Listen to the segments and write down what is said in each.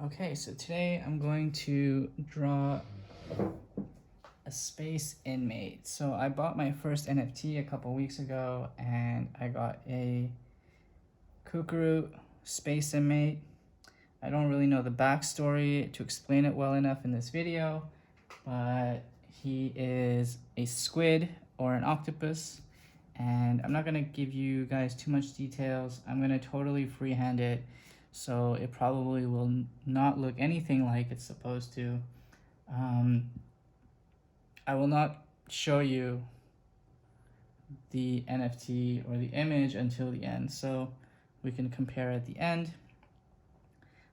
Okay, so today I'm going to draw a Space Inmate. So I bought my first NFT a couple weeks ago and I got a Kukurut Space Inmate. I don't really know the backstory to explain it well enough in this video, but he is a squid or an octopus, and I'm not going to give you guys too much details. I'm going to totally freehand it, so it probably will not look anything like it's supposed to. I will not show you the NFT or the image until the end, so we can compare at the end.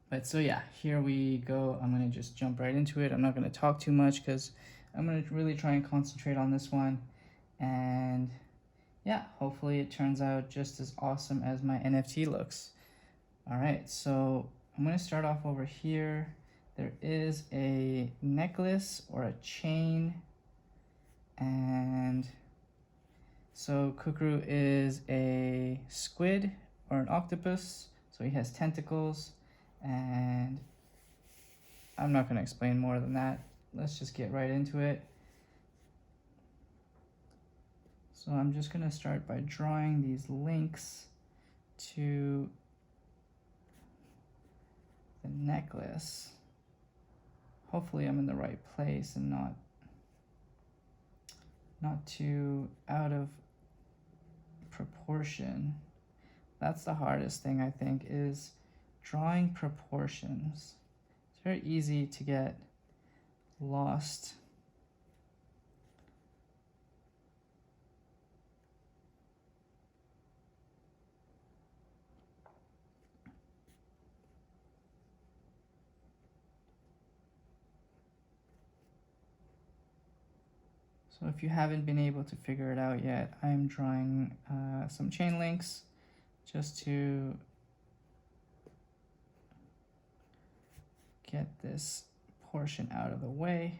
But so yeah, here we go. I'm gonna just jump right into it. I'm not gonna talk too much because I'm gonna really try and concentrate on this one. And yeah, hopefully it turns out just as awesome as my NFT looks. All right, so I'm gonna start off over here. There is a necklace or a chain. And so Kukurut is a squid or an octopus. So he has tentacles, and I'm not going to explain more than that. Let's just get right into it. So I'm just going to start by drawing these links to the necklace. Hopefully I'm in the right place and not too out of proportion. That's the hardest thing, I think, is drawing proportions. It's very easy to get lost. So if you haven't been able to figure it out yet, I'm drawing some chain links just to get this portion out of the way.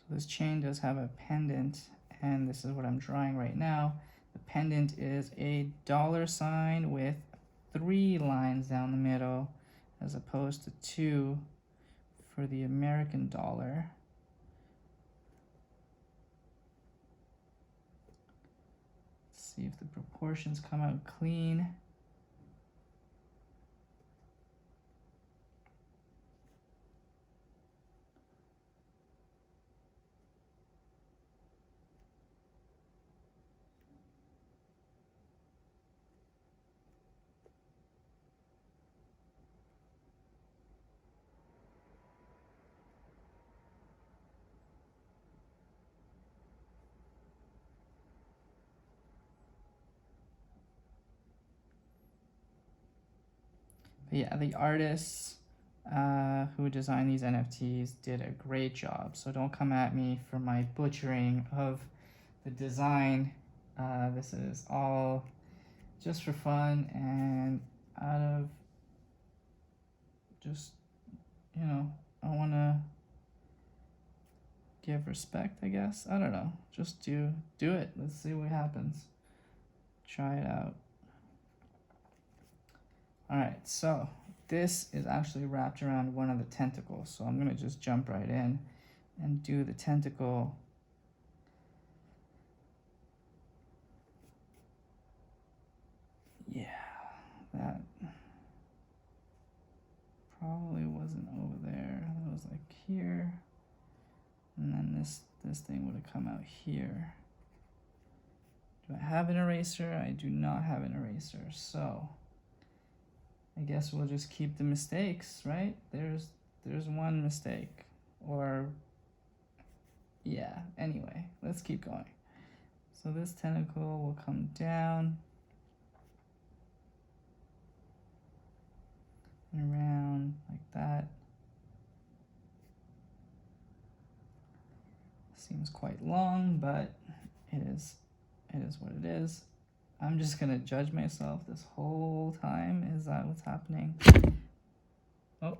So this chain does have a pendant, and this is what I'm drawing right now. The pendant is a $sign with 3 lines down the middle, as opposed to 2 for the American dollar. Let's see if the proportions come out clean. But yeah, the artists who designed these NFTs did a great job. So don't come at me for my butchering of the design. This is all just for fun and out of just, you know, I want to give respect, I guess. I don't know. Just do it. Let's see what happens. Try it out. All right, so this is actually wrapped around one of the tentacles. So I'm gonna just jump right in and do the tentacle. Yeah, that probably wasn't over there. That was like here. And then this thing would have come out here. Do I have an eraser? I do not have an eraser, so I guess we'll just keep the mistakes, right? There's one mistake, or yeah, anyway, let's keep going. So this tentacle will come down and around. Seems quite long, but it is what it is. I'm just gonna judge myself this whole time. Is that what's happening? Oh,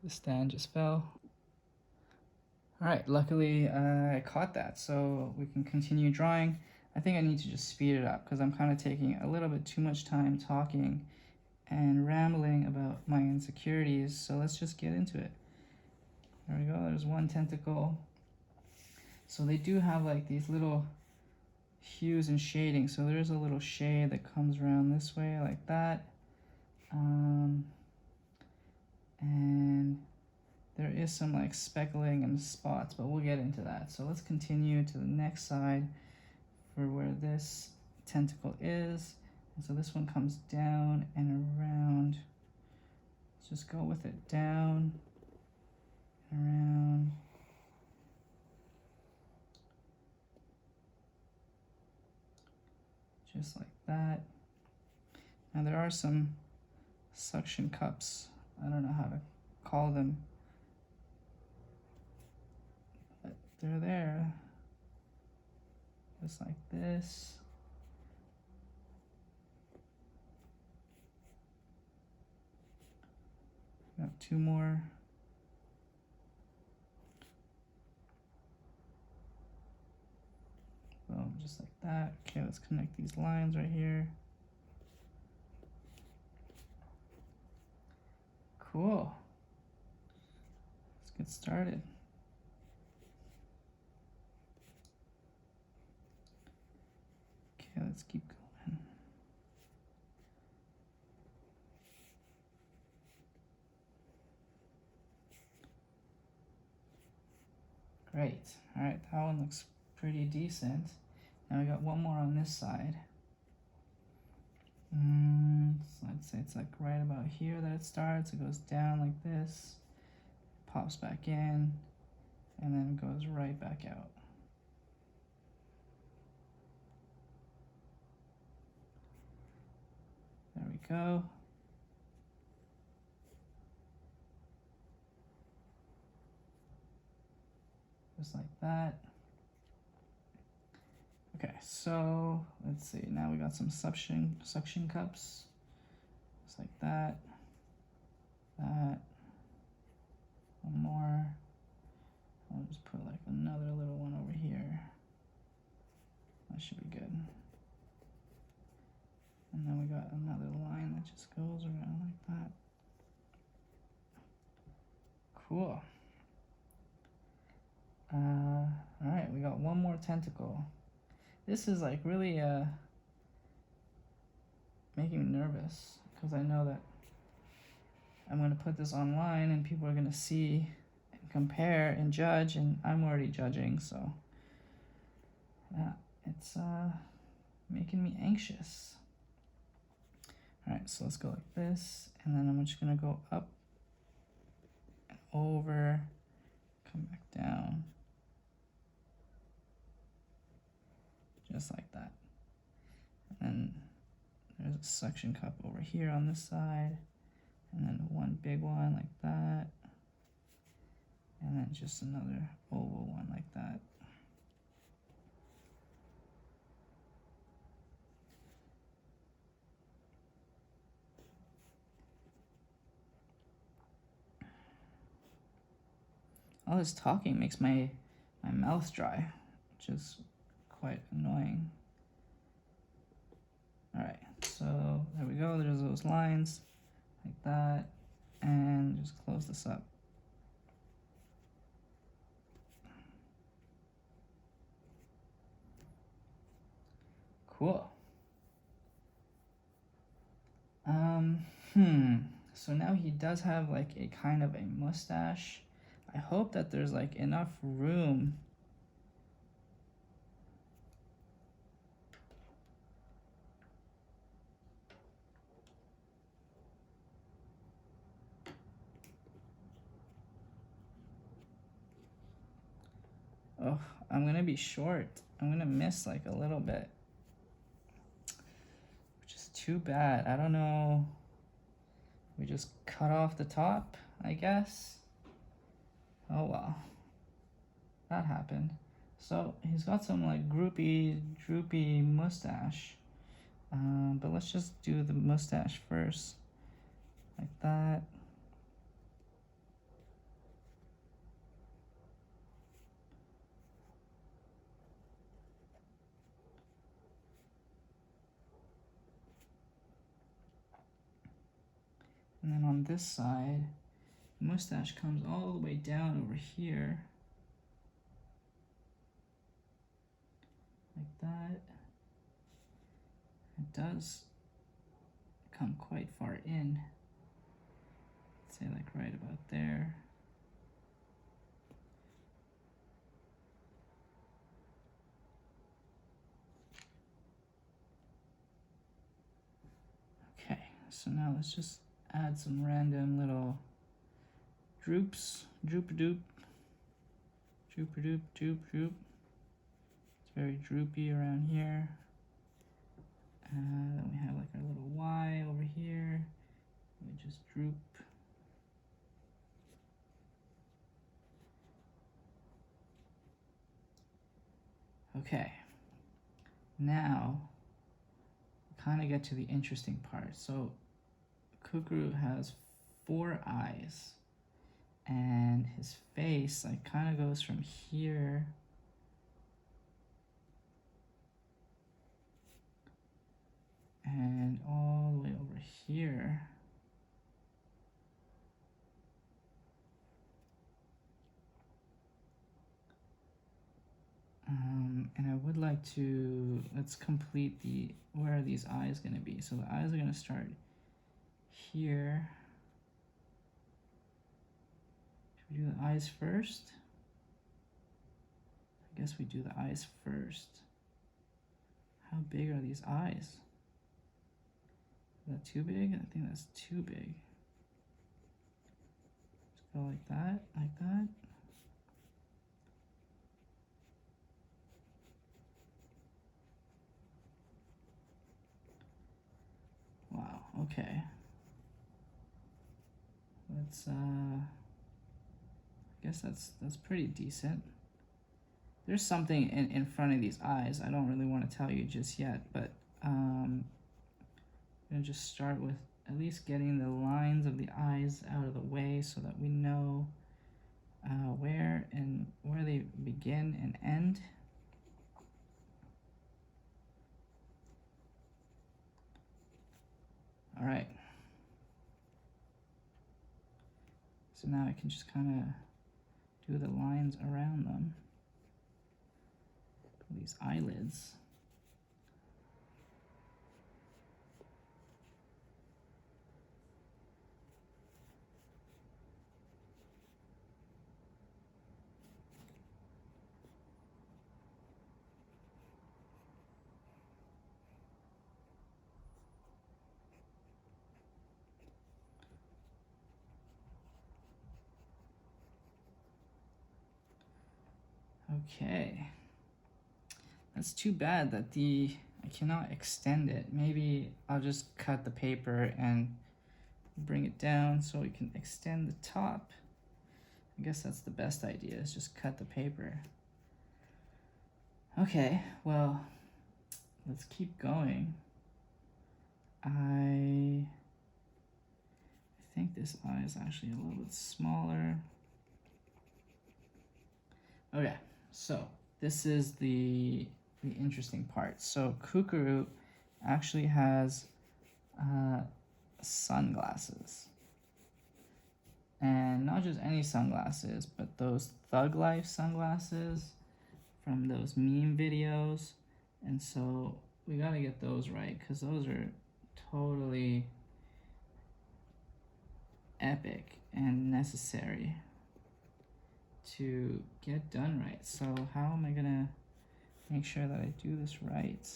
the stand just fell. All right, luckily I caught that, so we can continue drawing. I think I need to just speed it up because I'm kind of taking a little bit too much time talking and rambling about my insecurities, so let's just get into it. There we go, there's one tentacle. So they do have like these little hues and shading, so there's a little shade that comes around this way like that. And there is some like speckling and spots, but we'll get into that. So let's continue to the next side for where this tentacle is. And so this one comes down and around. Let's just go with it down, around. Just like that. Now there are some suction cups. I don't know how to call them, but they're there. Just like this. Got two more. Boom, just like that. Okay, let's connect these lines right here. Cool. Let's get started. Okay, let's keep going. Great. All right, that one looks pretty decent. Now we got one more on this side. So I'd say it's like right about here that it starts. It goes down like this, pops back in, and then goes right back out. There we go. Just like that. Okay, so let's see. Now we got some suction cups. Just like that. That. One more. I'll just put like another little one over here. That should be good. And then we got another line that just goes around like that. Cool. All right, we got one more tentacle. This is like really making me nervous because I know that I'm going to put this online and people are going to see and compare and judge, and I'm already judging, so yeah, it's making me anxious. All right, so let's go like this, and then I'm just going to go up and over, come back down. Just like that. And then there's a suction cup over here on this side, and then one big one like that, and then just another oval one like that. All this talking makes my mouth dry, which is quite annoying. All right, so there we go. There's those lines like that, and just close this up. Cool. So now he does have like a kind of a mustache. I hope that there's like enough room . Oh, I'm gonna be short. I'm gonna miss like a little bit, which is too bad. I don't know. We just cut off the top, I guess. Oh well. that happened. So he's got some like droopy mustache. But let's just do the mustache first, like that. And then on this side, the mustache comes all the way down over here, like that. It does come quite far in. Let's say like right about there. Okay, so now let's just add some random little droops, droop-a-doop, droop-a-doop, droop. It's very droopy around here. Then we have like our little Y over here. We just droop. Okay, now we kind of get to the interesting part. So Kukurut has 4 eyes, and his face like kind of goes from here and all the way over here. And I would like to, let's complete where are these eyes going to be? So the eyes are going to start here. Should we do the eyes first? I guess we do the eyes first. How big are these eyes? Is that too big? I think that's too big. Just go like that, like that. Wow, okay. Let's I guess that's pretty decent. There's something in front of these eyes. I don't really want to tell you just yet, but I'm gonna just start with at least getting the lines of the eyes out of the way so that we know where they begin and end. All right. So now I can just kind of do the lines around them, these eyelids. Okay, that's too bad that I cannot extend it. Maybe I'll just cut the paper and bring it down so we can extend the top. I guess that's the best idea, is just cut the paper. Okay, well, let's keep going. I think this eye is actually a little bit smaller. Okay, so this is the interesting part. So Kukurut actually has sunglasses, and not just any sunglasses, but those Thug Life sunglasses from those meme videos. And so we gotta get those right, because those are totally epic and necessary to get done right. So how am I gonna make sure that I do this right?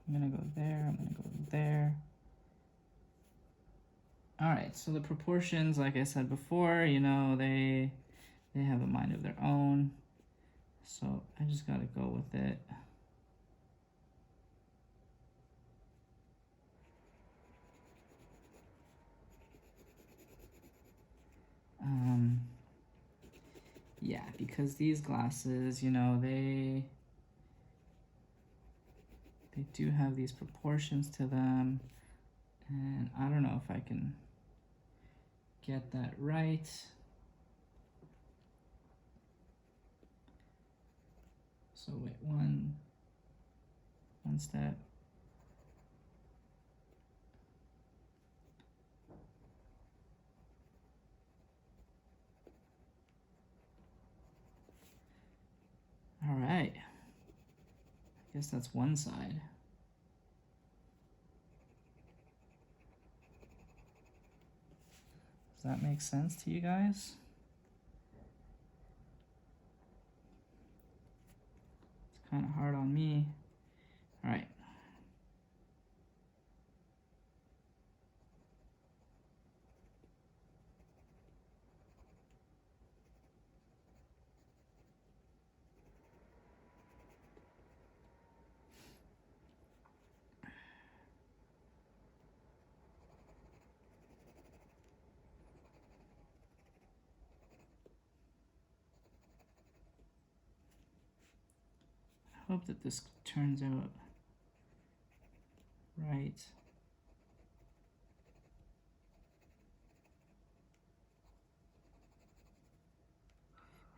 I'm gonna go there, I'm gonna go there. All right, so the proportions, like I said before, you know, they have a mind of their own. So I just gotta go with it. Yeah, because these glasses, you know, they do have these proportions to them, and I don't know if I can get that right. So wait, one step. All right. I guess that's one side. Does that make sense to you guys? It's kind of hard on me. All right. I hope that this turns out right.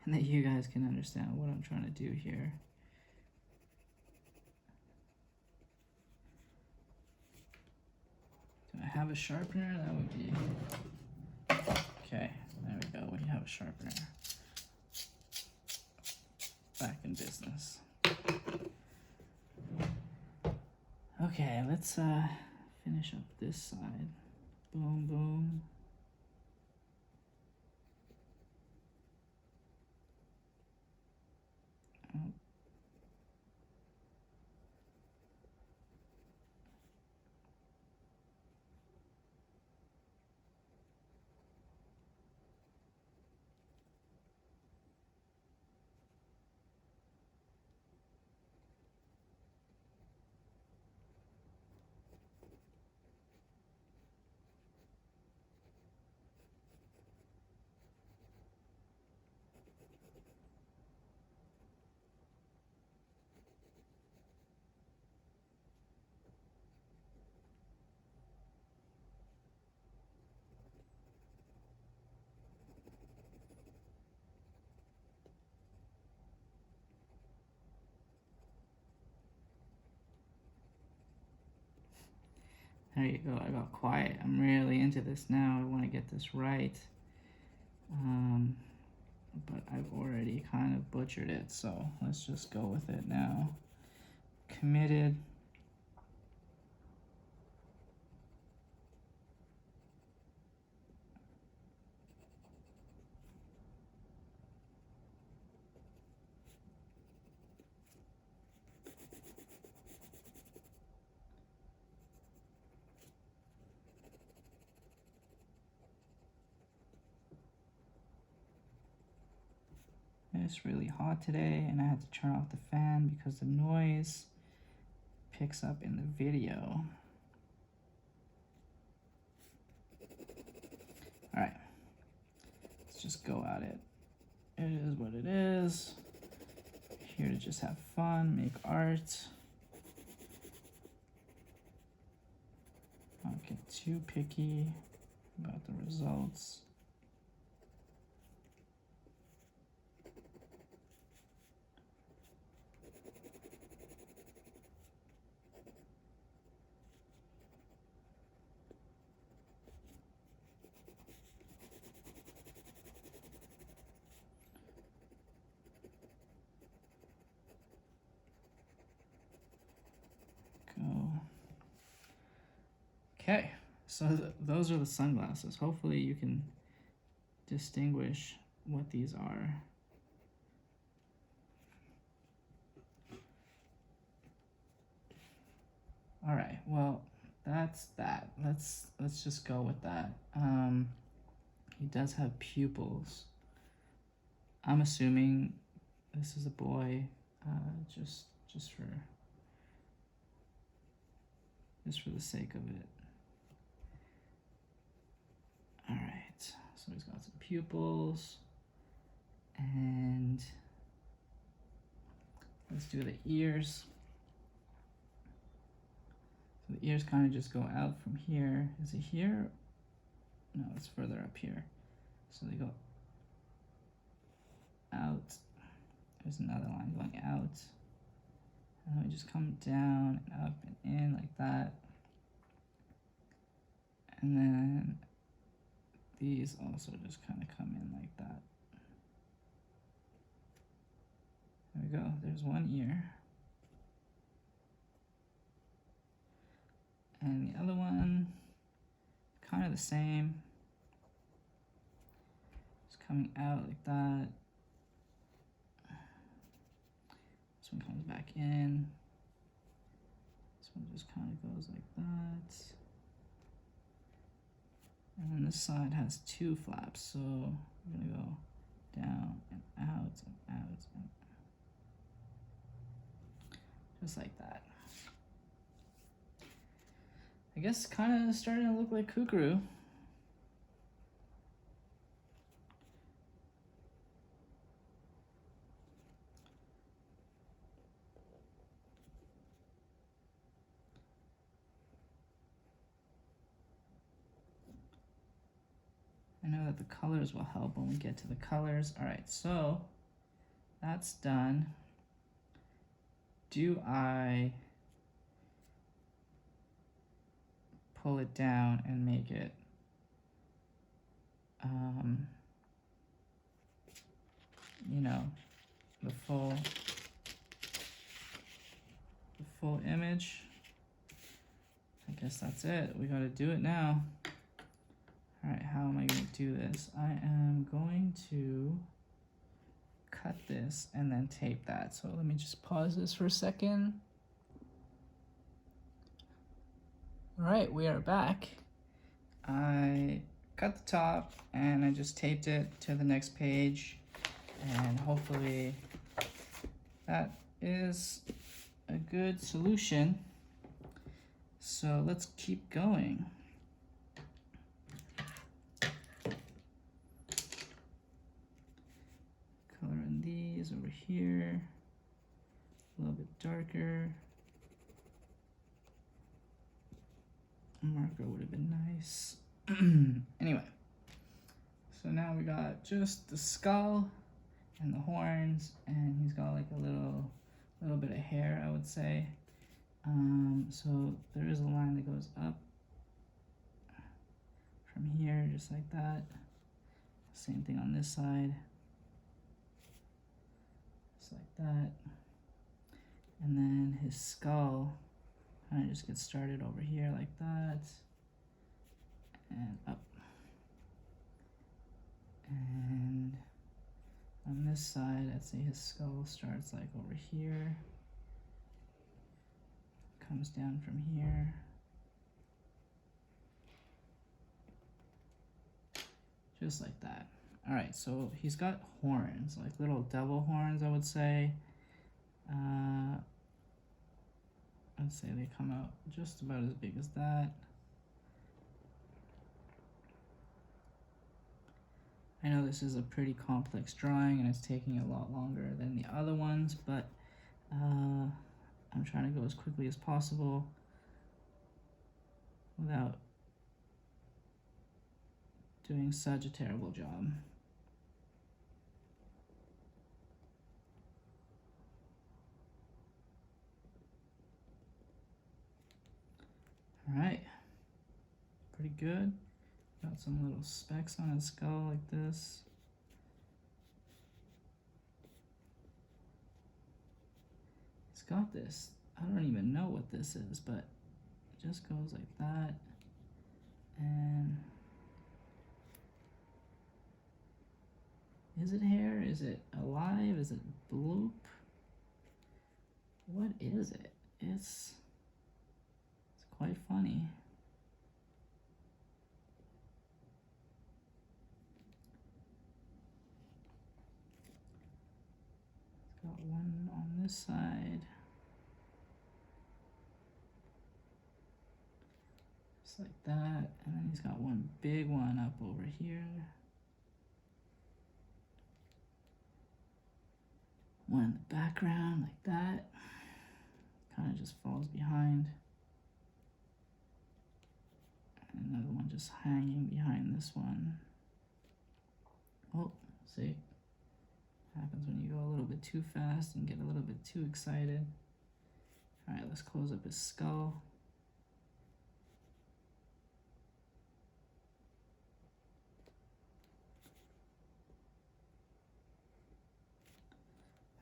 And that you guys can understand what I'm trying to do here. Do I have a sharpener? That would be... Okay, there we go. We have a sharpener. Back in business. Okay, let's finish up this side. Boom, boom. Oh. There you go, I got quiet. I'm really into this now. I want to get this right. But I've already kind of butchered it, so let's just go with it now. Committed. It's really hot today, and I had to turn off the fan because the noise picks up in the video. All right, let's just go at it. It is what it is. Here to just have fun, make art. Not get too picky about the results. Okay, so those are the sunglasses. Hopefully you can distinguish what these are. All right, well, that's that. Let's just go with that. He does have pupils. I'm assuming this is a boy, just for the sake of it. All right, so he's got some pupils, And let's do the ears. So the ears kind of just go out from here. Is it here? No, it's further up here. So they go out. There's another line going out. And then we just come down and up and in like that. And then these also just kind of come in like that. There we go, there's one ear. And the other one, kind of the same. Just coming out like that. This one comes back in. This one just kind of goes like that. And then this side has two flaps, so we're gonna go down and out and out and just like that. I guess kind of starting to look like Kukurut. I know that the colors will help when we get to the colors. All right, so that's done. Do I pull it down and make it you know, the full image? I guess that's it. We got to do it now. All right, how am I going to do this? I am going to cut this and then tape that. So let me just pause this for a second. All right, we are back. I cut the top and I just taped it to the next page, and hopefully that is a good solution. So let's keep going. Color in these over here, a little bit darker. A marker would have been nice. Anyway, so now we got just the skull and the horns, and he's got like a little bit of hair, I would say. So there is a line that goes up from here, just like that. Same thing on this side, just like that. And then his skull kind of just gets started over here like that, and up. And on this side, I'd say his skull starts like over here, comes down from here, just like that. All right, so he's got horns, like little devil horns, I would say. I'd say they come out just about as big as that. I know this is a pretty complex drawing and it's taking a lot longer than the other ones, but I'm trying to go as quickly as possible without doing such a terrible job. All right, pretty good. Got some little specks on his skull like this. It's got this, I don't even know what this is, but it just goes like that. And is it hair? Is it alive? Is it bloop? What is it? It's quite funny. It's got one on this side. Just like that. And then he's got one big one up over here. One in the background like that. Kind of just falls behind. And another one just hanging behind this one. Oh, see? Happens when you go a little bit too fast and get a little bit too excited. All right, let's close up his skull.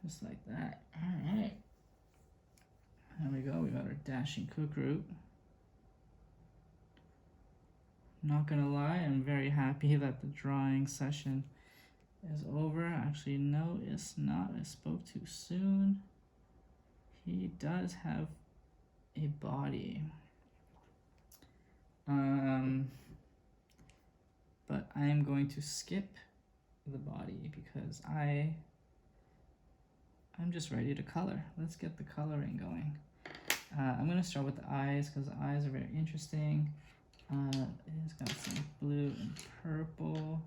Just like that. All right. There we go. We got our dashing Kukurut. Not gonna lie, I'm very happy that the drawing session is over. Actually, no, it's not. I spoke too soon. He does have a body. But I am going to skip the body because I'm just ready to color. Let's get the coloring going. I'm gonna start with the eyes because the eyes are very interesting. It's got some blue and purple.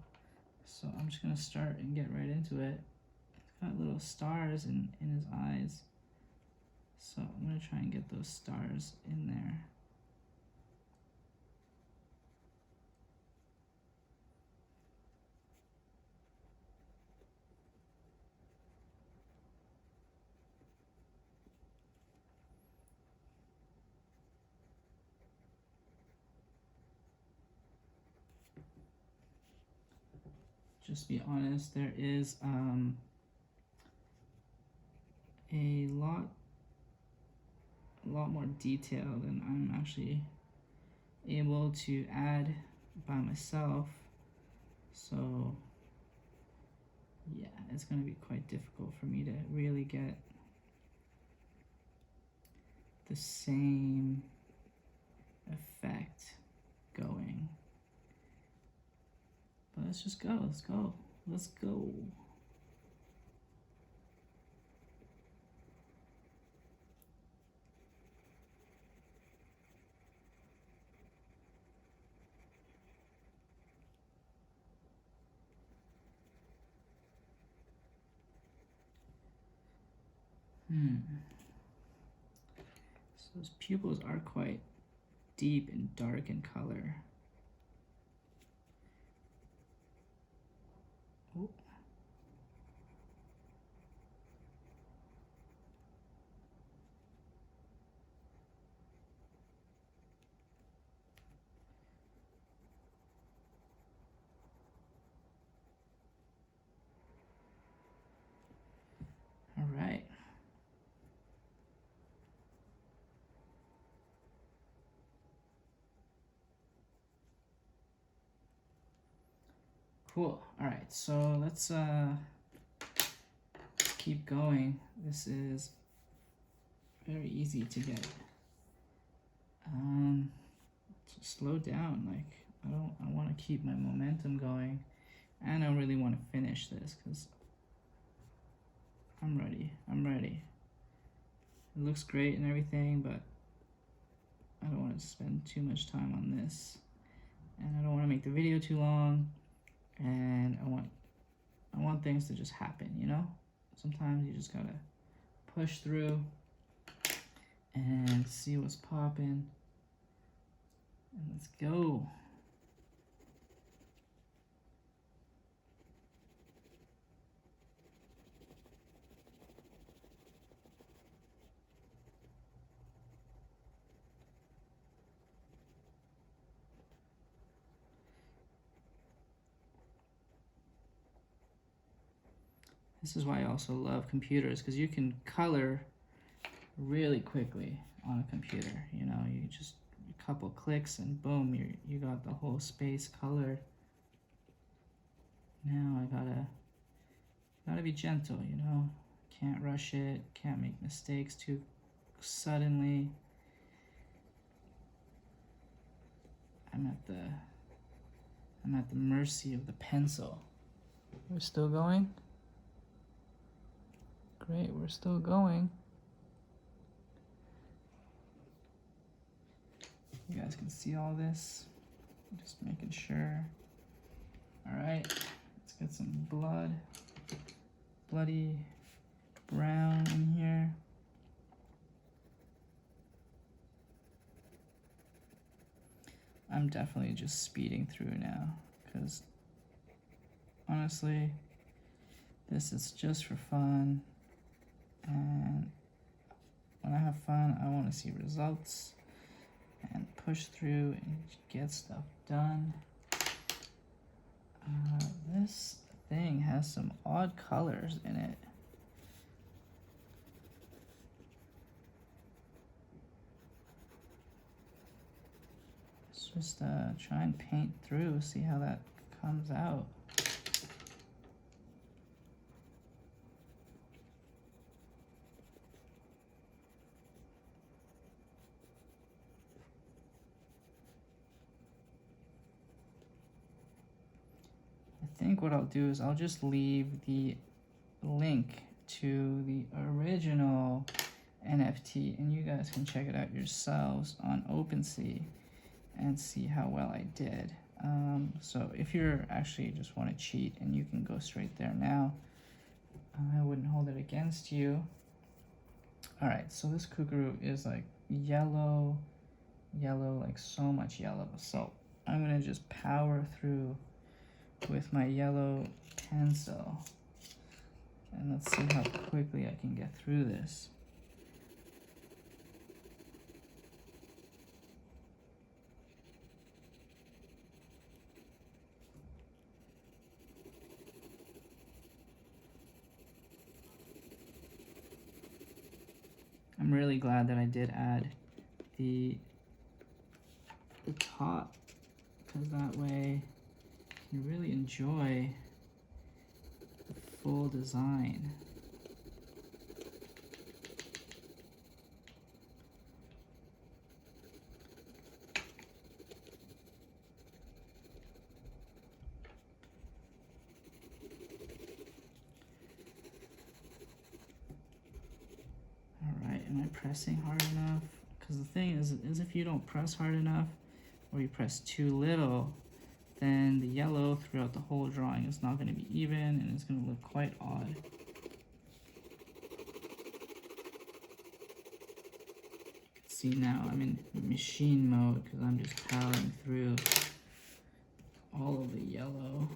So I'm just gonna start and get right into it. It's got little stars in his eyes. So I'm gonna try and get those stars in there. Just be honest, there is a lot more detail than I'm actually able to add by myself. So yeah, it's gonna be quite difficult for me to really get the same effect going. But let's just go, let's go. So those pupils are quite deep and dark in color. Oh. All right. Cool. All right, so let's keep going. This is very easy to get. Just slow down. Like I want to keep my momentum going, and I really want to finish this because I'm ready. It looks great and everything, but I don't want to spend too much time on this, and I don't want to make the video too long, and I want things to just happen, you know? Sometimes you just gotta push through and see what's popping, and let's go. This is why I also love computers, because you can color really quickly on a computer. You know, you just a couple clicks and boom, you got the whole space colored. Now I gotta be gentle, you know. Can't rush it, can't make mistakes too suddenly. I'm at the mercy of the pencil. We're still going? Great, we're still going. You guys can see all this. Just making sure. All right, let's get some bloody brown in here. I'm definitely just speeding through now because honestly, this is just for fun, and when I have fun, I want to see results and push through and get stuff done. This thing has some odd colors in it. Let's just try and paint through, see how that comes out. I think what I'll do is I'll just leave the link to the original NFT and you guys can check it out yourselves on OpenSea and see how well I did. So if you're actually just want to cheat, and you can go straight there now, I wouldn't hold it against you. All right, so this Kukurut is like yellow, like so much yellow. So I'm gonna just power through with my yellow pencil, and let's see how quickly I can get through this. I'm really glad that I did add the top, because that way you really enjoy the full design. All right, am I pressing hard enough? Because the thing is if you don't press hard enough, or you press too little, then the yellow throughout the whole drawing is not going to be even, and it's going to look quite odd. See, now I'm in machine mode because I'm just powering through all of the yellow.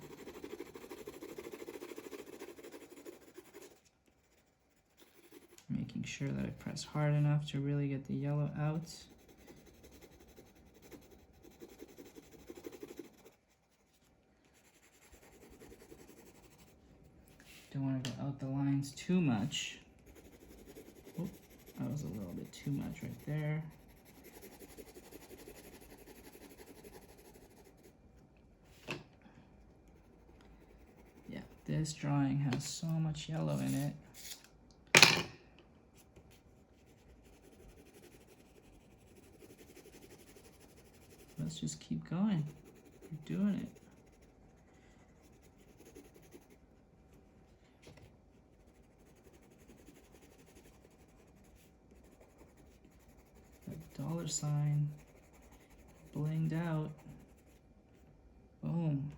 Making sure that I press hard enough to really get the yellow out. Don't want to go out the lines too much. Oh, that was a little bit too much right there. Yeah, this drawing has so much yellow in it. Let's just keep going. You're doing it. That $sign blinged out. Boom.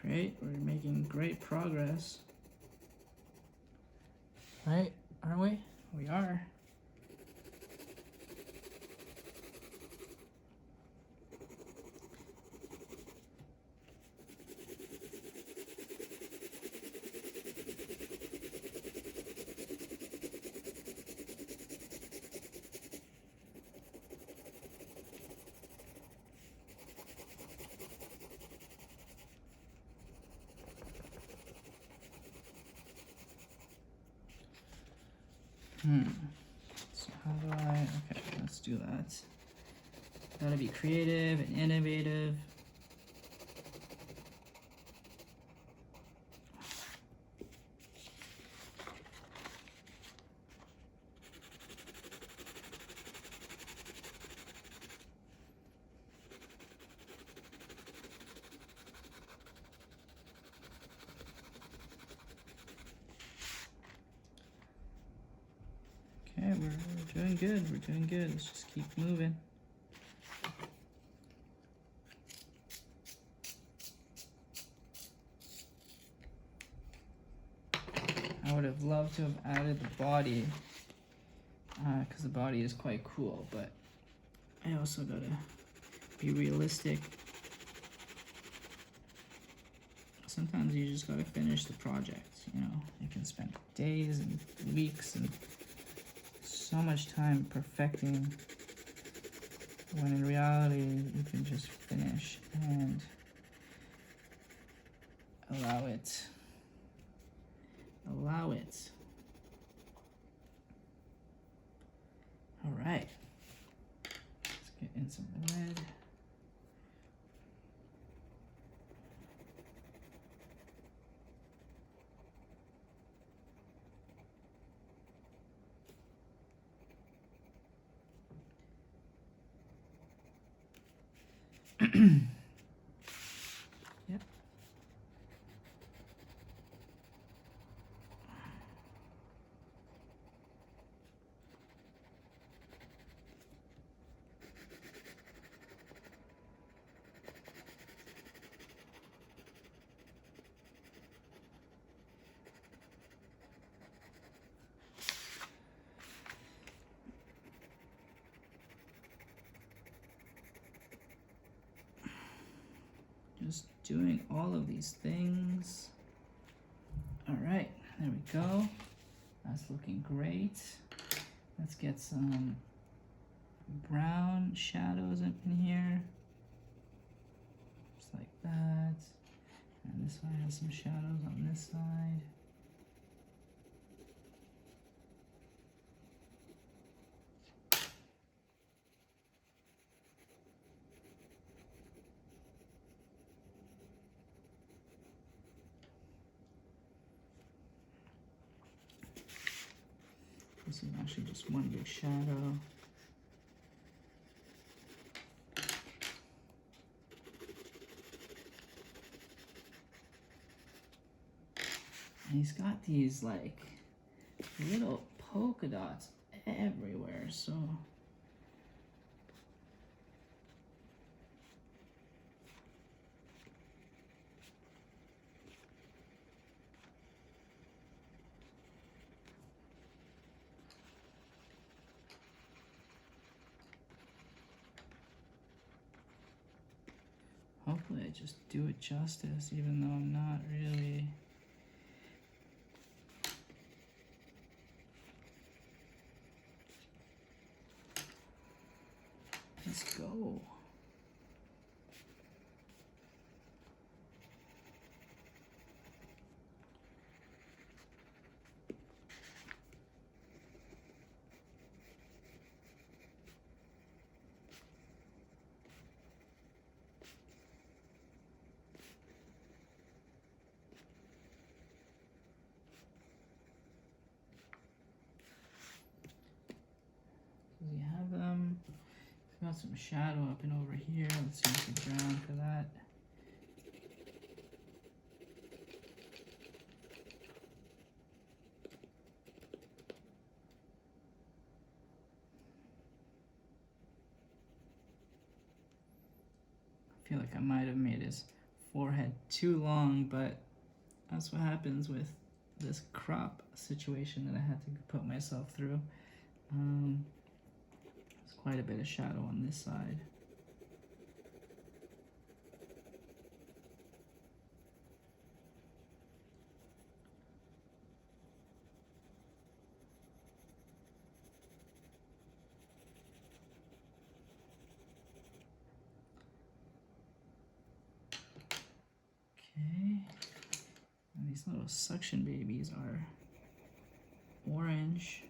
Great, we're making great progress. Right, aren't we? We are. So how do I, okay, let's do that. Gotta be creative and innovative. Alright, we're doing good. We're doing good. Let's just keep moving. I would have loved to have added the body, because the body is quite cool, but I also gotta be realistic. Sometimes you just gotta finish the project, you know. You can spend days and weeks and so much time perfecting, when in reality you can just finish and allow it. Allow it. All right. Let's get in some red. Yep. Just doing all of these things. All right, there we go. That's looking great. Let's get some brown shadows up in here. Just like that. And this one has some shadows on this side. This is actually just one big shadow. And he's got these like little polka dots everywhere, so hopefully I just do it justice, even though I'm not really. Let's go. We have them. Got some shadow up and over here. Let's use the brown for that. I feel like I might have made his forehead too long, but that's what happens with this crop situation that I had to put myself through. There's quite a bit of shadow on this side. Okay, and these little suction babies are orange.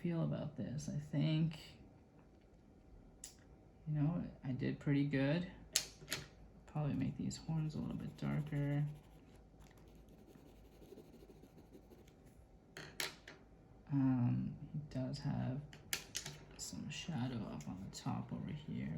feel about this? I think, you know, I did pretty good. Probably make these horns a little bit darker. He does have some shadow up on the top over here.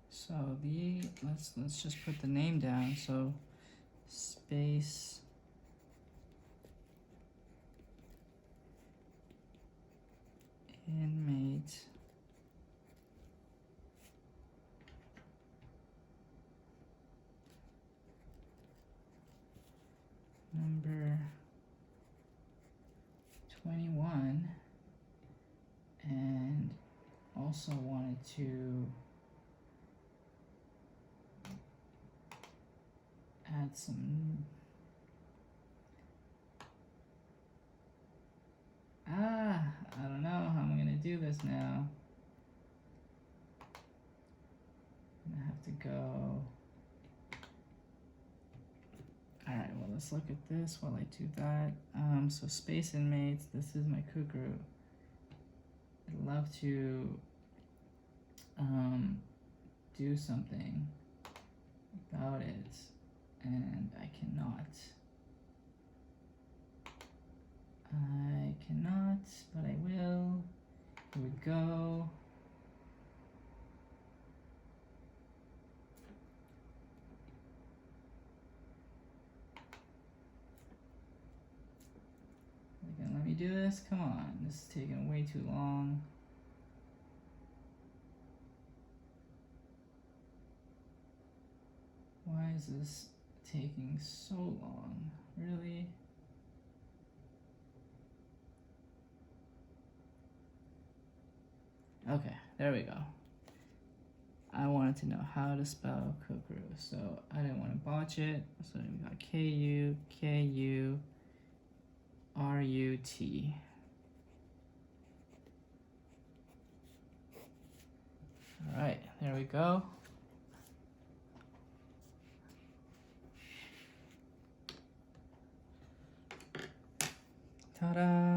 So let's just put the name down. So Space Inmate number 21, and also wanted to add some I don't know how I'm gonna do this now. I'm gonna have to go. Alright, well, let's look at this while I do that. So Space Inmates, this is my Kukurut. I'd love to do something about it, and I cannot. But I will. Here we go. They're gonna let me do this? Come on, this is taking way too long. Why is this taking so long? Really? Okay, there we go. I wanted to know how to spell Kukurut, so I didn't want to botch it. So we got K-U-K-U-R-U-T. All right, there we go. Ta-da!